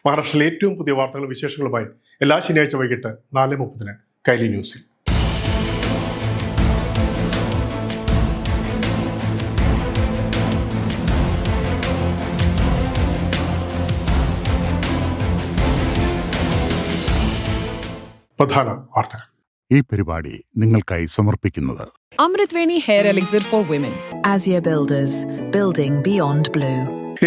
മഹാരാഷ്ട്രയിലെ ഏറ്റവും പുതിയ വാർത്തകളും വിശേഷങ്ങളുമായി എല്ലാ ശനിയാഴ്ച വൈകിട്ട് 4:30 കൈലി ന്യൂസിൽ. പ്രധാന വാർത്തകൾ. ഈ പരിപാടി നിങ്ങൾക്കായി സമർപ്പിക്കുന്നത് Amritveni Hair Elixir for Women. Azure Builders, building beyond blue.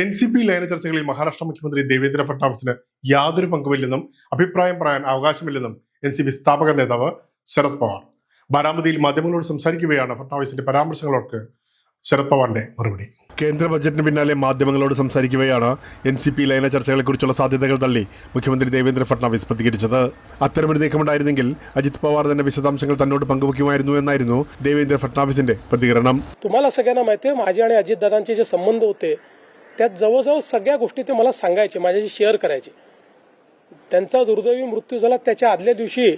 NCP ലയന ചർച്ചകളിൽ മഹാരാഷ്ട്ര മുഖ്യമന്ത്രി ദേവേന്ദ്ര ഫട്നാവിസിന് യാതൊരു പങ്കുമില്ലെന്നും അഭിപ്രായം പറയാൻ അവകാശമില്ലെന്നും NCP സ്ഥാപക നേതാവ് ശരത് പവാർ. ബാരാമതിയിൽ മാധ്യമങ്ങളോട് സംസാരിക്കുകയാണ് ഫട്നാവിസിന്റെ പരാമർശങ്ങളോട് ശരത് പവാറിന്റെ മറുപടി. കേന്ദ്ര ബജറ്റിന് പിന്നാലെ മാധ്യമങ്ങളോട് സംസാരിക്കുകയാണ് NCP ലയന ചർച്ചകളെക്കുറിച്ചുള്ള സാധ്യതകൾ തള്ളി മുഖ്യമന്ത്രി ദേവേന്ദ്ര ഫട്നാവിസ് പ്രതികരിച്ചത്. അത്തരമൊരു നീക്കമുണ്ടായിരുന്നെങ്കിൽ അജിത് പവാർ തന്നെ വിശദാംശങ്ങൾ തന്നോട് പങ്കുവയ്ക്കുമായിരുന്നു എന്നായിരുന്നു ദേവേന്ദ്ര ഫട്നാവിസിന്റെ പ്രതികരണം. तुम्हाला सगळ्यांना माहिती आहे, माझे आणि अजितदादांचे जे संबंध होते त्यात जवळजवळ सगळ्या गोष्टी ते मला सांगायचे, माझ्याशी शेअर करायचे. त्यांचा दुर्दैवी मृत्यू झाला त्याच्या आदल्या दिवशी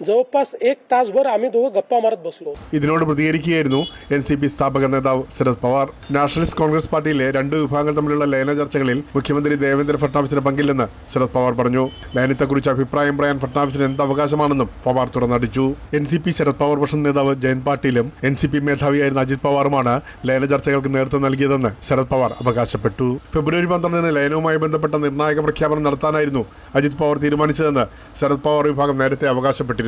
जवळपास 1 तासभर आम्ही दोघं गप्पा मारत बसलो. ഇതിനോട് പ്രതികരിക്കുകയായിരുന്നു NCP സ്ഥാപക നേതാവ് ശരത് പവാർ. നാഷണലിസ്റ്റ് കോൺഗ്രസ് പാർട്ടിയിലെ രണ്ട് വിഭാഗങ്ങൾ തമ്മിലുള്ള ലയന ചർച്ചകളിൽ മുഖ്യമന്ത്രി ദേവേന്ദ്ര ഫട്നാവിസിന് പങ്കില്ലെന്ന് ശരത് പവാർ പറഞ്ഞു. ലയനത്തെക്കുറിച്ച് അഭിപ്രായം പറയാൻ ഫട്നാവിസിന് എന്ത് അവകാശമാണെന്നും പവാർ തുറന്നടിച്ചു. NCP ശരത് പവാർ പക്ഷം നേതാവ് ജയന്ത് പാട്ടീലും NCP മേധാവിയായിരുന്ന അജിത് പവാറുമാണ് ലയന ചർച്ചകൾക്ക് നേതൃത്വം നൽകിയതെന്ന് ശരത് പവാർ അവകാശപ്പെട്ടു. ഫെബ്രുവരി 12 ലയനവുമായി ബന്ധപ്പെട്ട നിർണായക പ്രഖ്യാപനം നടത്താനായിരുന്നു അജിത് പവാർ തീരുമാനിച്ചതെന്ന് ശരത് പവാർ വിഭാഗം നേരത്തെ അവകാശപ്പെട്ടു.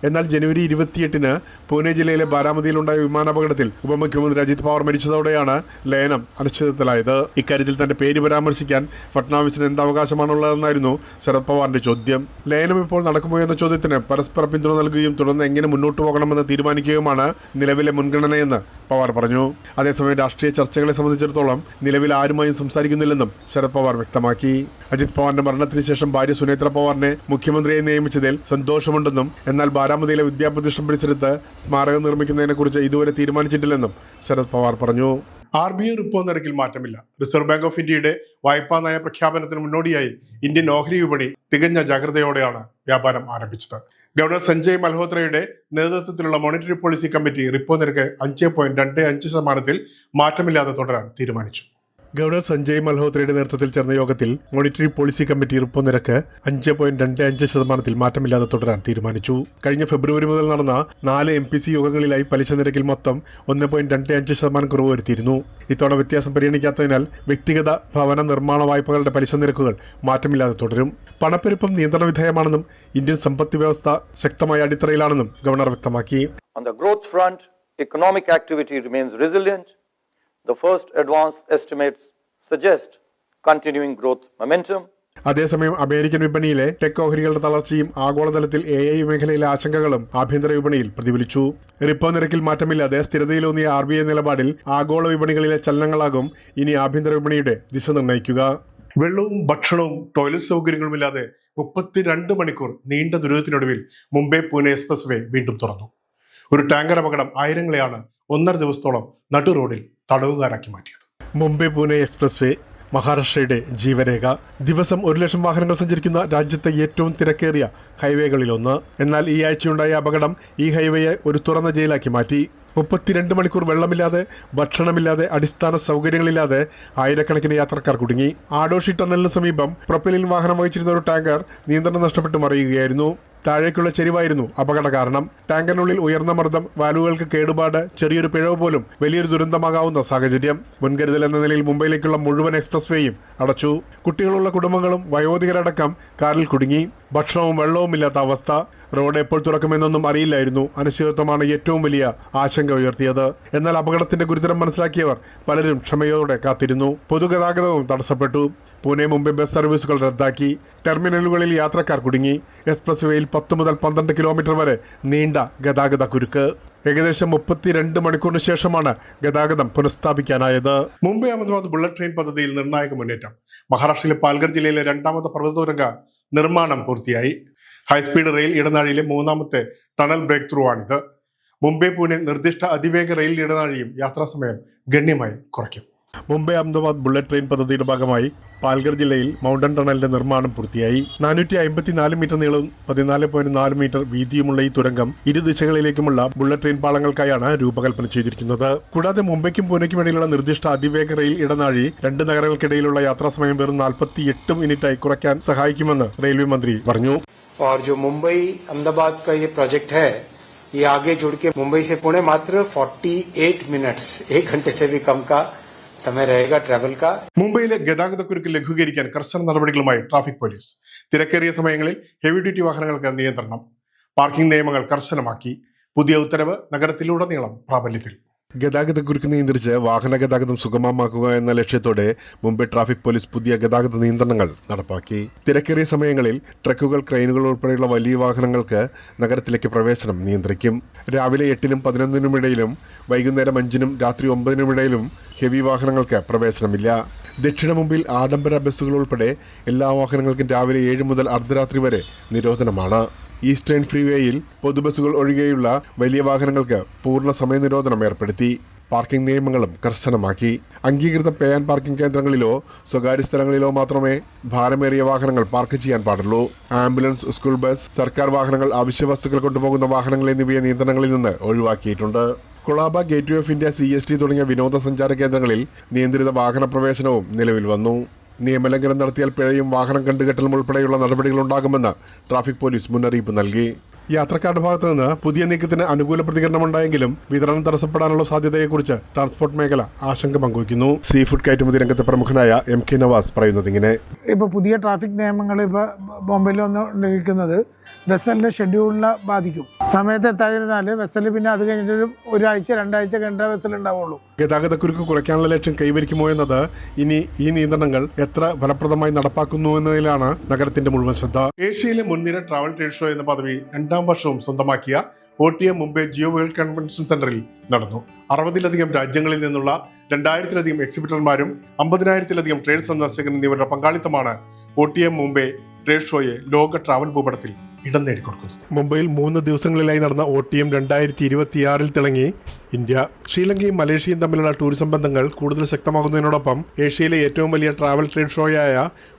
എന്നാൽ ജനുവരി 28 പൂനെ ജില്ലയിലെ ബാരാമതിയിലുണ്ടായ വിമാനാപകടത്തിൽ ഉപമുഖ്യമന്ത്രി അജിത് പവാർ മരിച്ചതോടെയാണ് ലയനം അനിശ്ചിതത്വത്തിലായത്. ഇക്കാര്യത്തിൽ തന്റെ പേര് പരാമർശിക്കാൻ ഫട്നാവിസിന് എന്ത് അവകാശമാണുള്ളതെന്നായിരുന്നു ശരത് പവാറിന്റെ ചോദ്യം. ലയനം ഇപ്പോൾ നടക്കുമോ എന്ന ചോദ്യത്തിന് പരസ്പര പിന്തുണ നൽകുകയും തുടർന്ന് എങ്ങനെ മുന്നോട്ട് പോകണമെന്ന് തീരുമാനിക്കുകയുമാണ് നിലവിലെ മുൻഗണനയെന്ന് പവാർ പറഞ്ഞു. അതേസമയം രാഷ്ട്രീയ ചർച്ചകളെ സംബന്ധിച്ചിടത്തോളം നിലവിൽ ആരുമായും സംസാരിക്കുന്നില്ലെന്നും ശരത് പവാർ വ്യക്തമാക്കി. അജിത് പവാറിന്റെ മരണത്തിന് ശേഷം ഭാര്യ സുനേത്ര പവാറിനെ മുഖ്യമന്ത്രിയെ നിയമിച്ചതിൽ സന്തോഷമുണ്ടെന്നും എന്നാൽ ബാരാമതിയിലെ വിദ്യാപ്രതിഷ്ഠ പരിസരത്ത് സ്മാരകം നിർമ്മിക്കുന്നതിനെക്കുറിച്ച് ഇതുവരെ തീരുമാനിച്ചിട്ടില്ലെന്നും ശരത് പവാർ പറഞ്ഞു. RBI റിപ്പോ നിരക്കിൽ മാറ്റമില്ല. റിസർവ് ബാങ്ക് ഓഫ് ഇന്ത്യയുടെ വായ്പാ നയ പ്രഖ്യാപനത്തിന് മുന്നോടിയായി ഇന്ത്യൻ ഓഹരി വിപണി തികഞ്ഞ ജാഗ്രതയോടെയാണ് വ്യാപാരം ആരംഭിച്ചത്. ഗവർണർ സഞ്ജയ് മൽഹോത്രയുടെ നേതൃത്വത്തിലുള്ള മോണിറ്ററി പോളിസി കമ്മിറ്റി റിപ്പോ നിരക്ക് 5.25% മാറ്റമില്ലാതെ തുടരാൻ തീരുമാനിച്ചു. ഗവർണർ സഞ്ജയ് മൽഹോത്രയുടെ നേതൃത്വത്തിൽ ചേർന്ന യോഗത്തിൽ മോണിറ്ററി പോളിസി കമ്മിറ്റി റിപ്പോ നിരക്ക് 5.25% മാറ്റമില്ലാതെ തുടരാൻ തീരുമാനിച്ചു. കഴിഞ്ഞ ഫെബ്രുവരി മുതൽ നടന്ന 4 MPC യോഗങ്ങളിലായി പലിശ നിരക്കിൽ മൊത്തം 1.25% കുറവ് വരുത്തിയിരുന്നു. ഇത്തവണ വ്യത്യാസം പരിഗണിക്കാത്തതിനാൽ വ്യക്തിഗത ഭവന നിർമ്മാണ വായ്പകളുടെ പലിശ നിരക്കുകൾ മാറ്റമില്ലാതെ തുടരും. പണപ്പെരുപ്പം നിയന്ത്രണ വിധേയമാണെന്നും ഇന്ത്യൻ സമ്പദ് വ്യവസ്ഥ ശക്തമായ അടിത്തറയിലാണെന്നും ഗവർണർ വ്യക്തമാക്കി. On the growth front, economic activity remains resilient. The first advanced estimates suggest continuing growth momentum. അതേസമയം അമേരിക്കൻ വിപണിയിലെ ടെക് ഓഹരികളുടെ തളർച്ചയും ആഗോളതലത്തിൽ AI മേഖലയിലെ ആശങ്കകളും ആഭ്യന്തര വിപണിയിൽ പ്രതിഫലിച്ചു. റിപ്പോ നിരക്കിൽ മാറ്റമില്ലാതെ സ്ഥിരതയിലൂന്നിയ RBI നിലപാടിൽ ആഗോള വിപണികളിലെ ചലനങ്ങളാകും ഇനി ആഭ്യന്തര വിപണിയുടെ ദിശ നിർണ്ണയിക്കുക. വെള്ളവും ഭക്ഷണവും ടോയ്ലറ്റ് സൗകര്യങ്ങളുമില്ലാതെ 32 മണിക്കൂർ നീണ്ട ദുരിതത്തിനൊടുവിൽ മുംബൈ പൂനെ എക്സ്പ്രസ് വേ വീണ്ടും തുറന്നു. ഒരു ടാങ്കർ അപകടം ആയിരങ്ങളെയാണ് 1.5 ദിവസത്തോളം നടു റോഡിൽ തടവുകാരാക്കി മാറ്റിയത്. മുംബൈ പൂനെ എക്സ്പ്രസ് വേ മഹാരാഷ്ട്രയുടെ ജീവരേഖ. ദിവസം 1 ലക്ഷം വാഹനങ്ങൾ സഞ്ചരിക്കുന്ന രാജ്യത്തെ ഏറ്റവും തിരക്കേറിയ ഹൈവേകളിലൊന്ന്. എന്നാൽ ഈ ആഴ്ചയുണ്ടായ അപകടം ഈ ഹൈവേയെ ഒരു തുറന്ന ജയിലാക്കി മാറ്റി. 32 മണിക്കൂർ വെള്ളമില്ലാതെ, ഭക്ഷണമില്ലാതെ, അടിസ്ഥാന സൗകര്യങ്ങളില്ലാതെ ആയിരക്കണക്കിന് യാത്രക്കാർ കുടുങ്ങി. ആഡോഷി ടണലിന് സമീപം പ്രൊപ്പലിൻ വാഹനം വഹിച്ചിരുന്ന ഒരു ടാങ്കർ നിയന്ത്രണം നഷ്ടപ്പെട്ട് മറിയുകയായിരുന്നു. താഴേക്കുള്ള ചെരിവായിരുന്നു അപകട കാരണം. ടാങ്കറിനുള്ളിൽ ഉയർന്ന മർദ്ദം, വാൽവുകൾക്ക് കേടുപാട്, ചെറിയൊരു പിഴവ് പോലും വലിയൊരു ദുരന്തമാകാവുന്ന സാഹചര്യം. മുൻകരുതൽ എന്ന നിലയിൽ മുംബൈയിലേക്കുള്ള മുഴുവൻ എക്സ്പ്രസ് വേയും അടച്ചു. കുട്ടികളുള്ള കുടുംബങ്ങളും വയോധികരടക്കം കാറിൽ കുടുങ്ങി. ഭക്ഷണവും വെള്ളവും ഇല്ലാത്ത അവസ്ഥ. റോഡ് എപ്പോൾ തുറക്കുമെന്നൊന്നും അറിയില്ലായിരുന്നു. അനിശ്ചിതത്വമാണ് ഏറ്റവും വലിയ ആശങ്ക ഉയർത്തിയത്. എന്നാൽ അപകടത്തിന്റെ ഗുരുതരം മനസ്സിലാക്കിയവർ പലരും ക്ഷമയോടെ കാത്തിരുന്നു. പൊതുഗതാഗതവും തടസ്സപ്പെട്ടു. പൂനെ മുംബൈ ബസ് സർവീസുകൾ റദ്ദാക്കി. ടെർമിനലുകളിൽ യാത്രക്കാർ കുടുങ്ങി. എക്സ്പ്രസ് വേയിൽ 10 മുതൽ 12 കിലോമീറ്റർ വരെ നീണ്ട ഗതാഗത കുരുക്ക്. ഏകദേശം 32 മണിക്കൂറിന് ശേഷമാണ് ഗതാഗതം പുനഃസ്ഥാപിക്കാനായത്. മുംബൈ അഹമ്മദാബാദ് ബുള്ളറ്റ് ട്രെയിൻ പദ്ധതിയിൽ നിർണായക മുന്നേറ്റം. മഹാരാഷ്ട്രയിലെ പാൽഘർ ജില്ലയിലെ 2ാമത്തെ പർവ്വതതുരങ്ക നിർമ്മാണം പൂർത്തിയായി. ഹൈസ്പീഡ് റെയിൽ ഇടനാഴിയിലെ 3ാമത്തെ ടണൽ ബ്രേക്ക് ത്രൂ ആണിത്. മുംബൈ പൂനെ നിർദ്ദിഷ്ട അതിവേഗ റെയിൽ ഇടനാഴിയും യാത്രാസമയം ഗണ്യമായി കുറയ്ക്കും. മുംബൈ അഹമ്മദാബാദ് ബുള്ളറ്റ് ട്രെയിൻ പദ്ധതിയുടെ ഭാഗമായി പാൽഘർ ജില്ലയിൽ മൗണ്ടൻ ടണലിന്റെ നിർമ്മാണം പൂർത്തിയായി. 454 മീറ്റർ നീളവും 14.4 മീറ്റർ വീതിയുമുള്ള ഈ തുരങ്കം ഇരു ദിശകളിലേക്കുമുള്ള ബുള്ളറ്റ് ട്രെയിൻ പാളങ്ങൾക്കായാണ് രൂപകൽപ്പന ചെയ്തിരിക്കുന്നത്. കൂടാതെ മുംബൈക്കും പൂനെയ്ക്കും ഇടയിലുള്ള നിർദ്ദിഷ്ട അതിവേഗ റെയിൽ ഇടനാഴി രണ്ട് നഗരങ്ങൾക്കിടയിലുള്ള യാത്രാസമയം വെറും 48 മിനിറ്റായി കുറയ്ക്കാൻ സഹായിക്കുമെന്ന് റെയിൽവേ മന്ത്രി പറഞ്ഞു. और जो मुंबई अहमदाबाद का ये प्रोजेक्ट है, ये आगे जुड़ के मुंबई से पुणे मात्र 48 मिनट्स, 1 घंटे से भी कम का समय रहेगा ट्रैवल का. മുംബൈയിലെ ഗതാഗതക്കുരുക്ക് ലഘൂകരിക്കാൻ കർശന നടപടികളുമായി ട്രാഫിക് പോലീസ്. തിരക്കേറിയ സമയങ്ങളിൽ ഹെവി ഡ്യൂട്ടി വാഹനങ്ങൾക്ക് നിയന്ത്രണം, പാർക്കിംഗ് നിയമങ്ങൾ കർശനമാക്കി. പുതിയ ഉത്തരവ് നഗരത്തിലുടനീളം പ്രാബല്യത്തിൽ. ഗതാഗതക്കുരുക്ക് നിയന്ത്രിച്ച് വാഹന ഗതാഗതം സുഗമമാക്കുക എന്ന ലക്ഷ്യത്തോടെ മുംബൈ ട്രാഫിക് പോലീസ് പുതിയ ഗതാഗത നിയന്ത്രണങ്ങൾ നടപ്പാക്കി. തിരക്കേറിയ സമയങ്ങളിൽ ട്രക്കുകൾ, ക്രെയിനുകൾ ഉൾപ്പെടെയുള്ള വലിയ വാഹനങ്ങൾക്ക് നഗരത്തിലേക്ക് പ്രവേശനം നിയന്ത്രിക്കും. രാവിലെ 8-നും 11-നും ഇടയിലും വൈകുന്നേരം 5-നും രാത്രി 9-നും ഇടയിലും ഹെവി വാഹനങ്ങൾക്ക് പ്രവേശനമില്ല. ദക്ഷിണ മുംബൈയിൽ ആഡംബര ബസ്സുകൾ ഉൾപ്പെടെ എല്ലാ വാഹനങ്ങൾക്കും രാവിലെ 7 മുതൽ അർദ്ധരാത്രി വരെ നിരോധനമാണ്. ഈസ്റ്റേൺ ഫ്രീവേയിൽ പൊതുബസ്സുകൾ ഒഴികെയുള്ള വലിയ വാഹനങ്ങൾക്ക് പൂർണ്ണ സമയനിരോധനം ഏർപ്പെടുത്തി. പാർക്കിംഗ് നിയമങ്ങളും കർശനമാക്കി. അംഗീകൃത പേ ആൻഡ് പാർക്കിംഗ് കേന്ദ്രങ്ങളിലോ സ്വകാര്യ സ്ഥലങ്ങളിലോ മാത്രമേ ഭാരമേറിയ വാഹനങ്ങൾ പാർക്ക് ചെയ്യാൻ പാടുള്ളൂ. ആംബുലൻസ്, സ്കൂൾ ബസ്, സർക്കാർ വാഹനങ്ങൾ, അവശ്യ വസ്തുക്കൾ കൊണ്ടുപോകുന്ന വാഹനങ്ങൾ എന്നിവയെ നിയന്ത്രണങ്ങളിൽ നിന്ന് ഒഴിവാക്കിയിട്ടുണ്ട്. Colaba, gateway of India, CST തുടങ്ങിയ വിനോദസഞ്ചാര കേന്ദ്രങ്ങളിൽ നിയന്ത്രിത വാഹന പ്രവേശനവും നിലവിൽ വന്നു. നിയമലംഘനം നടത്തിയാൽ പിഴയും വാഹനം കണ്ടുകെട്ടലും ഉൾപ്പെടെയുള്ള നടപടികളുണ്ടാകുമെന്ന് ട്രാഫിക് പോലീസ് മുന്നറിയിപ്പ് നൽകി. യാത്രക്കാരുടെ ഭാഗത്തു നിന്ന് പുതിയ നീക്കത്തിന് അനുകൂല പ്രതികരണമുണ്ടായെങ്കിലും വിതരണം തടസ്സപ്പെടാനുള്ള സാധ്യതയെക്കുറിച്ച് ട്രാൻസ്പോർട്ട് മേഖല ആശങ്ക പങ്കുവയ്ക്കുന്നു. സീ ഫുഡ് കയറ്റുമതി രംഗത്തെ പ്രമുഖനായ MK നവാസ് പറയുന്നത് ഇങ്ങനെ. ഇപ്പോൾ പുതിയ ട്രാഫിക് നിയമങ്ങൾ ഇപ്പോൾ ബോംബെയിൽ വന്നുകൊണ്ടിരിക്കുന്നത് വെസലിൻ്റെ ഷെഡ്യൂളിനെ ബാധിക്കും. സമയത്ത് എത്താതിരുന്നാൽ വെസൽ പിന്നെ അത് കഴിഞ്ഞിട്ട് ഒരാഴ്ച 2 ആഴ്ച കഴിഞ്ഞ വെസൽ ഉണ്ടാവുള്ളൂ. ഗതാഗതക്കുരുക്ക് കുറയ്ക്കാനുള്ള ലക്ഷ്യം കൈവരിക്കുമോ എന്നത് ഇനി ഈ നിയന്ത്രണങ്ങൾ എത്ര ഫലപ്രദമായി നടപ്പാക്കുന്നു എന്നതിലാണ് നഗരത്തിന്റെ മുഴുവൻ ശ്രദ്ധ. ഏഷ്യയിലെ മുൻനിര ട്രാവൽ ട്രേഡ് ഷോ എന്ന പദവി 2ാം വർഷവും സ്വന്തമാക്കിയ OTM Mumbai Jio world convention സെന്ററിൽ നടന്നു. 60-ലധികം രാജ്യങ്ങളിൽ നിന്നുള്ള 2000-ലധികം എക്സിബിറ്റർമാരും 50,000-ലധികം ട്രേഡ് സന്ദർശകരും എന്നിവരുടെ പങ്കാളിത്തമാണ് OTM മുംബൈ ട്രേഡ് ഷോയെ ലോക ട്രാവൽ ഭൂപടത്തിൽ ഇടം നേടിക്കൊടുക്കുന്നത്. മുംബൈയിൽ 3 ദിവസങ്ങളിലായി നടന്ന OTM 2026 തിളങ്ങി ഇന്ത്യ. ശ്രീലങ്കയും മലേഷ്യയും തമ്മിലുള്ള ടൂറിസം ബന്ധങ്ങൾ കൂടുതൽ ശക്തമാകുന്നതിനോടൊപ്പം ഏഷ്യയിലെ ഏറ്റവും വലിയ ട്രാവൽ ട്രേഡ് ഷോയായ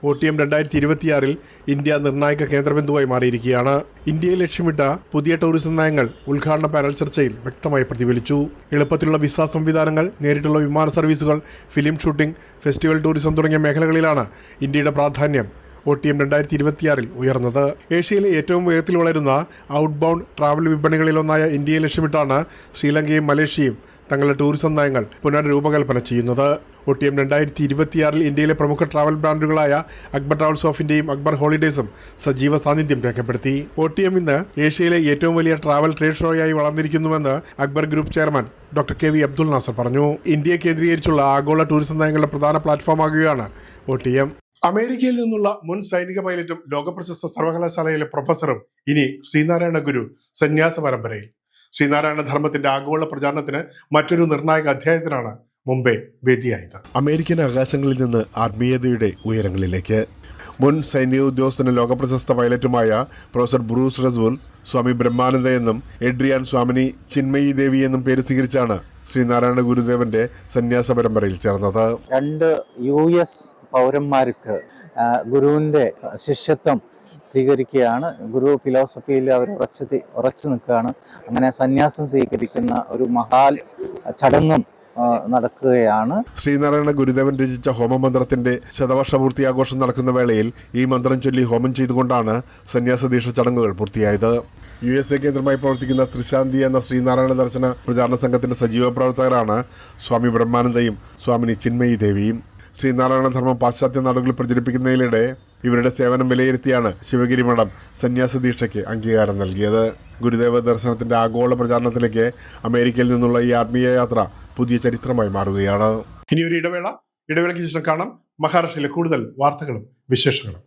OTM 2026 ഇന്ത്യ നിർണായക കേന്ദ്രബിന്ദുവായി മാറിയിരിക്കുകയാണ്. ഇന്ത്യയെ ലക്ഷ്യമിട്ട പുതിയ ടൂറിസം നയങ്ങൾ ഉദ്ഘാടന പാനൽ ചർച്ചയിൽ വ്യക്തമായി പ്രതിഫലിച്ചു. എളുപ്പത്തിലുള്ള വിസ സംവിധാനങ്ങൾ, നേരിട്ടുള്ള വിമാന സർവീസുകൾ, ഫിലിം ഷൂട്ടിംഗ്, ഫെസ്റ്റിവൽ ടൂറിസം തുടങ്ങിയ മേഖലകളിലാണ് ഇന്ത്യയുടെ പ്രാധാന്യം OTM 2026 ഉയർന്നത്. ഏഷ്യയിലെ ഏറ്റവും വേഗത്തിൽ വളരുന്ന ഔട്ട് ബൗണ്ട് ട്രാവൽ വിപണികളിലൊന്നായ ഇന്ത്യയെ ലക്ഷ്യമിട്ടാണ് ശ്രീലങ്കയും മലേഷ്യയും തങ്ങളുടെ ടൂറിസം നയങ്ങൾ പുനർരൂപകൽപ്പന ചെയ്യുന്നത്. OTM 2026 ഇന്ത്യയിലെ പ്രമുഖ ട്രാവൽ ബ്രാൻഡുകളായ അക്ബർ ട്രാവൽസ് ഓഫ് ഇന്ത്യയും അക്ബർ ഹോളിഡേയ്സും സജീവ സാന്നിധ്യം രേഖപ്പെടുത്തി. OTM ഇന്ന് ഏഷ്യയിലെ ഏറ്റവും വലിയ ട്രാവൽ ട്രേഡ് ഷോയായി വളർന്നിരിക്കുന്നുവെന്ന് Akbar group chairman doctor KV Abdul Nasar പറഞ്ഞു. ഇന്ത്യയെ കേന്ദ്രീകരിച്ചുള്ള ആഗോള ടൂറിസം നയങ്ങളുടെ പ്രധാന പ്ലാറ്റ്ഫോമാകുകയാണ് OTM. അമേരിക്കയിൽ നിന്നുള്ള മുൻ സൈനിക പൈലറ്റും ലോകപ്രശസ്ത സർവകലാശാലയിലെ പ്രൊഫസറും ഇനി ശ്രീനാരായണ ഗുരു സന്യാസ പരമ്പരയിൽ. ശ്രീനാരായണ ധർമ്മത്തിന്റെ ആഗോള പ്രചാരണത്തിന് മറ്റൊരു നിർണായക അധ്യായത്തിനാണ് മുംബൈ വേദിയായത്. അമേരിക്കൻ ആകാശങ്ങളിൽ നിന്ന് ആത്മീയതയുടെ ഉയരങ്ങളിലേക്ക്. മുൻ സൈനിക ഉദ്യോഗസ്ഥനും ലോകപ്രശസ്ത പൈലറ്റുമായ പ്രൊഫസർ ബ്രൂസ് റസ്വൂൽ സ്വാമി ബ്രഹ്മാനന്ദ എന്നും എഡ്രിയാൻ സ്വാമിനി ചിന്മയി ദേവി എന്നും പേര് സ്വീകരിച്ചാണ് ശ്രീനാരായണ ഗുരുദേവന്റെ സന്യാസ പരമ്പരയിൽ ചേർന്നത്. 2 US പൗരന്മാർക്ക് ഗുരുവിൻ്റെ ശിഷ്യത്വം സ്വീകരിക്കുകയാണ്. ഗുരു ഫിലോസഫിയിൽ അവർ ഉറച്ചു നിൽക്കുകയാണ്. അങ്ങനെ സന്യാസം സ്വീകരിക്കുന്ന ഒരു മഹാൽ ചടങ്ങും നടക്കുകയാണ്. ശ്രീനാരായണ ഗുരുദേവൻ രചിച്ച ഹോമമന്ത്രത്തിന്റെ ശതവർഷപൂർത്തി ആഘോഷം നടക്കുന്ന വേളയിൽ ഈ മന്ത്രം ചൊല്ലി ഹോമം ചെയ്തുകൊണ്ടാണ് സന്യാസ ദീക്ഷ ചടങ്ങുകൾ പൂർത്തിയായത്. USA കേന്ദ്രമായി പ്രവർത്തിക്കുന്ന ത്രിശാന്തി എന്ന ശ്രീനാരായണ ദർശന പ്രചാരണ സംഘത്തിന്റെ സജീവ പ്രവർത്തകരാണ് സ്വാമി ബ്രഹ്മാനന്ദയും സ്വാമിനി ചിന്മയി ദേവിയും. ശ്രീനാരായണ ധർമ്മം പാശ്ചാത്യ നാടുകളിൽ പ്രചരിപ്പിക്കുന്നതിനിടെ ഇവരുടെ സേവനം വിലയിരുത്തിയാണ് ശിവഗിരി മഠം സന്യാസ ദീക്ഷയ്ക്ക് അംഗീകാരം നൽകിയത്. ഗുരുദേവ ദർശനത്തിന്റെ ആഗോള പ്രചാരണത്തിലേക്ക് അമേരിക്കയിൽ നിന്നുള്ള ഈ ആത്മീയ യാത്ര പുതിയ ചരിത്രമായി മാറുകയാണ്. ഇനിയൊരു ഇടവേളയ്ക്ക് ശേഷം കാണാം മഹാരാഷ്ട്രയിലെ കൂടുതൽ വാർത്തകളും വിശേഷങ്ങളും.